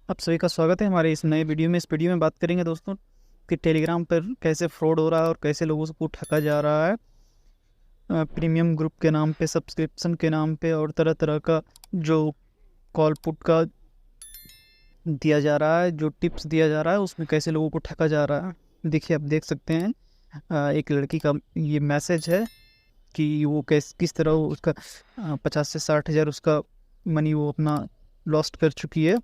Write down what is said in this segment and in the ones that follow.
आप सभी का स्वागत है हमारे इस नए वीडियो में। इस वीडियो में बात करेंगे दोस्तों कि टेलीग्राम पर कैसे फ्रॉड हो रहा है और कैसे लोगों को ठगा जा रहा है। प्रीमियम ग्रुप के नाम पे, सब्सक्रिप्शन के नाम पे और तरह तरह का जो कॉल पुट का दिया जा रहा है, जो टिप्स दिया जा रहा है, उसमें कैसे लोगों को ठगा जा रहा है। देखिए, आप देख सकते हैं एक लड़की का ये मैसेज है कि वो किस तरह उसका 50 से 60 हज़ार उसका मनी वो अपना लॉस्ट कर चुकी है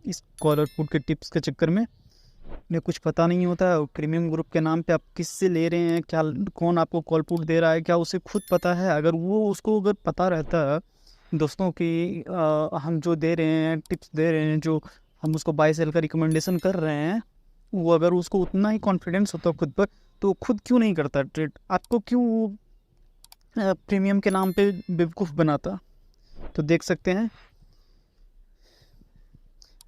इस कॉल और पुट के टिप्स के चक्कर में। उन्हें कुछ पता नहीं होता है। प्रीमियम ग्रुप के नाम पे आप किससे ले रहे हैं, क्या कौन आपको कॉल पुट दे रहा है, क्या उसे खुद पता है? अगर वो उसको अगर पता रहता दोस्तों कि हम जो दे रहे हैं, टिप्स दे रहे हैं, जो हम उसको बाय सेल का रिकमेंडेशन कर रहे हैं, वो अगर उसको उतना ही कॉन्फिडेंस होता खुद पर, तो खुद क्यों नहीं करता ट्रेड? आपको क्यों प्रीमियम के नाम पे बेवकूफ़ बनाता? तो देख सकते हैं,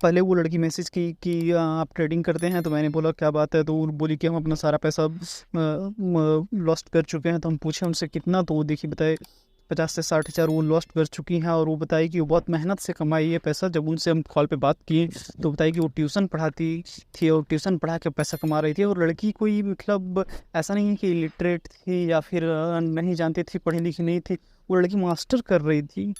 पहले वो लड़की मैसेज की कि आप ट्रेडिंग करते हैं। तो मैंने बोला क्या बात है? तो वो बोली कि हम अपना सारा पैसा लॉस्ट कर चुके हैं। तो हम पूछे उनसे कितना, तो वो देखिए बताए 50 से 60 हज़ार वो लॉस्ट कर चुकी हैं। और वो बताई कि वो बहुत मेहनत से कमाई है पैसा। जब उनसे हम कॉल पे बात किए तो बताई कि वो ट्यूशन पढ़ाती थी और ट्यूशन पढ़ा के पैसा कमा रही थी। और लड़की कोई मतलब ऐसा नहीं है कि इलिटरेट थी या फिर नहीं जानती थी, पढ़ी लिखी नहीं थी। वो लड़की मास्टर कर रही थी,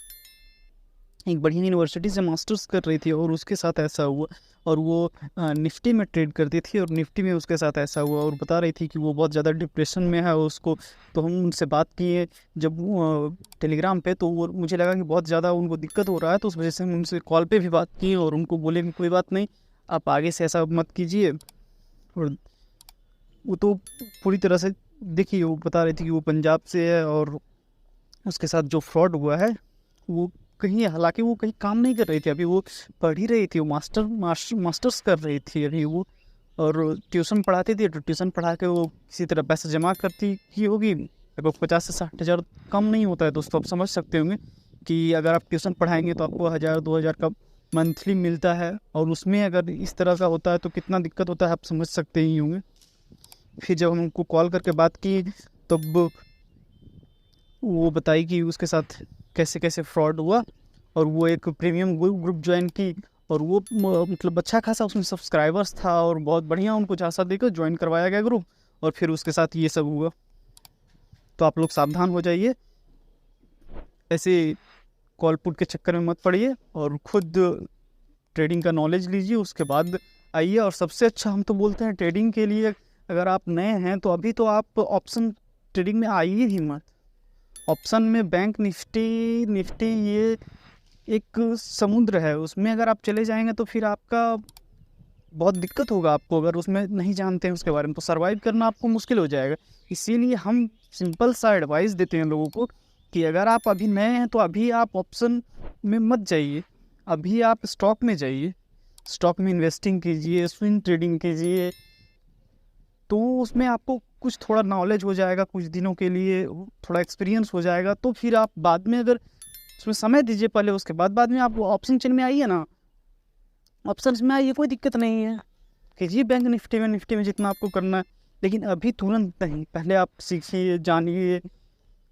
एक बढ़िया यूनिवर्सिटी से मास्टर्स कर रही थी और उसके साथ ऐसा हुआ। और वो निफ्टी में ट्रेड करती थी और निफ्टी में उसके साथ ऐसा हुआ। और बता रही थी कि वो बहुत ज़्यादा डिप्रेशन में है उसको। तो हम उनसे बात किए जब टेलीग्राम पे, तो वो मुझे लगा कि बहुत ज़्यादा उनको दिक्कत हो रहा है। तो उस वजह से हम उनसे कॉल पे भी बात की और उनको बोले कि कोई बात नहीं, आप आगे से ऐसा मत कीजिए। और वो तो पूरी तरह से, देखिए, वो बता रही थी कि वो पंजाब से है और उसके साथ जो फ्रॉड हुआ है वो कहीं, हालांकि वो कहीं काम नहीं कर रही थी, अभी वो पढ़ ही रही थी, वो मास्टर्स कर रही थी अभी वो। और ट्यूशन पढ़ाती थी, तो ट्यूशन पढ़ा के वो किसी तरह पैसा जमा करती की होगी। लगभग 50 से 60 हज़ार कम नहीं होता है दोस्तों। आप समझ सकते होंगे कि अगर आप ट्यूशन पढ़ाएंगे तो आपको 1000-2000 का मंथली मिलता है। और उसमें अगर इस तरह का होता है तो कितना दिक्कत होता है, आप समझ सकते ही होंगे। फिर जब हम उनको कॉल करके बात की, तब वो बताई कि उसके साथ कैसे कैसे फ्रॉड हुआ। और वो एक प्रीमियम ग्रुप ज्वाइन की और वो मतलब अच्छा खासा उसमें सब्सक्राइबर्स था और बहुत बढ़िया उनको झांसा देकर ज्वाइन करवाया गया ग्रुप। और फिर उसके साथ ये सब हुआ। तो आप लोग सावधान हो जाइए, ऐसे कॉल पुट के चक्कर में मत पड़िए और खुद ट्रेडिंग का नॉलेज लीजिए, उसके बाद आइए। और सबसे अच्छा हम तो बोलते हैं ट्रेडिंग के लिए, अगर आप नए हैं तो अभी तो आप ऑप्शन ट्रेडिंग में आइए ही मत। ऑप्शन में बैंक निफ्टी निफ्टी ये एक समुद्र है, उसमें अगर आप चले जाएंगे तो फिर आपका बहुत दिक्कत होगा। आपको अगर उसमें नहीं जानते हैं उसके बारे में तो सर्वाइव करना आपको मुश्किल हो जाएगा। इसीलिए हम सिंपल सा एडवाइस देते हैं लोगों को कि अगर आप अभी नए हैं तो अभी आप ऑप्शन में मत जाइए, अभी आप स्टॉक में जाइए। स्टॉक में इन्वेस्टिंग कीजिए, स्विंग ट्रेडिंग कीजिए। तो उसमें आपको कुछ थोड़ा नॉलेज हो जाएगा, कुछ दिनों के लिए थोड़ा एक्सपीरियंस हो जाएगा। तो फिर आप बाद में, अगर उसमें समय दीजिए पहले, उसके बाद में आप ऑप्शन चेन में आइए ना, ऑप्शंस में आइए, कोई दिक्कत नहीं है। कीजिए बैंक निफ्टी में जितना आपको करना है। लेकिन अभी तुरंत नहीं, पहले आप सीखिए, जानिए,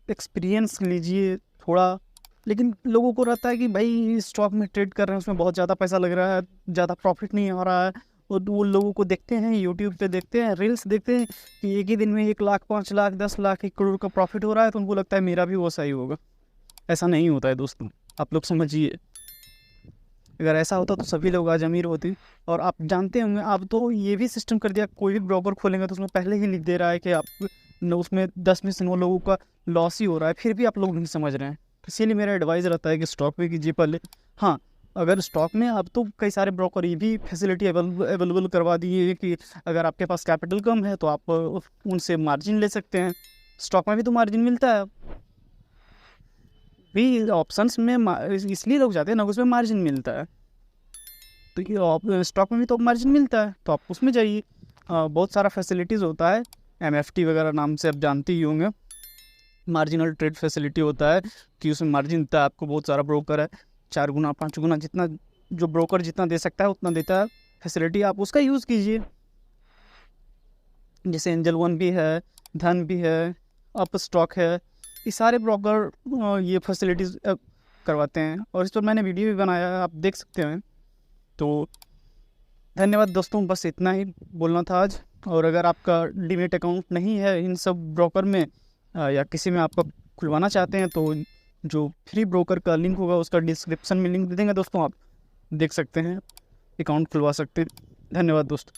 एक्सपीरियंस लीजिए थोड़ा। लेकिन लोगों को रहता है कि भाई स्टॉक में ट्रेड कर रहे हैं, उसमें बहुत ज़्यादा पैसा लग रहा है, ज़्यादा प्रॉफिट नहीं आ रहा है। और वो लोगों को देखते हैं, यूट्यूब पे देखते हैं, रील्स देखते हैं कि एक ही दिन में 1 लाख, 5 लाख, 10 लाख, 1 करोड़ का प्रॉफिट हो रहा है। तो उनको लगता है मेरा भी वो सही होगा। ऐसा नहीं होता है दोस्तों, आप लोग समझिए। अगर ऐसा होता तो सभी लोग आज अमीर होते। और आप जानते होंगे, अब तो ये भी सिस्टम कर दिया, कोई भी ब्रोकर खोलेंगे तो उसमें पहले ही लिख दे रहा है कि आप उसमें 10 में से 9 लोगों का लॉस ही हो रहा है। फिर भी आप लोग नहीं समझ रहे हैं। इसीलिए मेरा एडवाइस रहता है कि स्टॉक में कीजिए पहले। हाँ, अगर स्टॉक में, अब तो कई सारे ब्रोकर ये भी फैसिलिटी अवेलेबल करवा दिए है कि अगर आपके पास कैपिटल कम है तो आप उनसे मार्जिन ले सकते हैं। स्टॉक में भी तो मार्जिन मिलता है भी। ऑप्शंस में इसलिए लोग जाते हैं ना, उसमें मार्जिन मिलता है। तो ये स्टॉक में भी तो मार्जिन मिलता है, तो आप उसमें जाइए। बहुत सारा फैसिलिटीज़ होता है, MFT वगैरह नाम से आप जानते ही होंगे। मार्जिनल ट्रेड फैसिलिटी होता है कि उसमें मार्जिन देता है आपको। बहुत सारा ब्रोकर है, 4 गुना 5 गुना, जितना जो ब्रोकर जितना दे सकता है उतना देता है फैसिलिटी। आप उसका यूज़ कीजिए। जैसे एंजल वन भी है, धन भी है, अप स्टॉक है, ये सारे ब्रोकर ये फैसिलिटीज़ करवाते हैं। और इस पर मैंने वीडियो भी बनाया है, आप देख सकते हैं। तो धन्यवाद दोस्तों, बस इतना ही बोलना था आज। और अगर आपका डीमैट अकाउंट नहीं है इन सब ब्रोकर में या किसी में आपका खुलवाना चाहते हैं तो जो फ्री ब्रोकर का लिंक होगा उसका डिस्क्रिप्शन में लिंक दे देंगे दोस्तों, आप देख सकते हैं, अकाउंट खुलवा सकते हैं। धन्यवाद दोस्तों।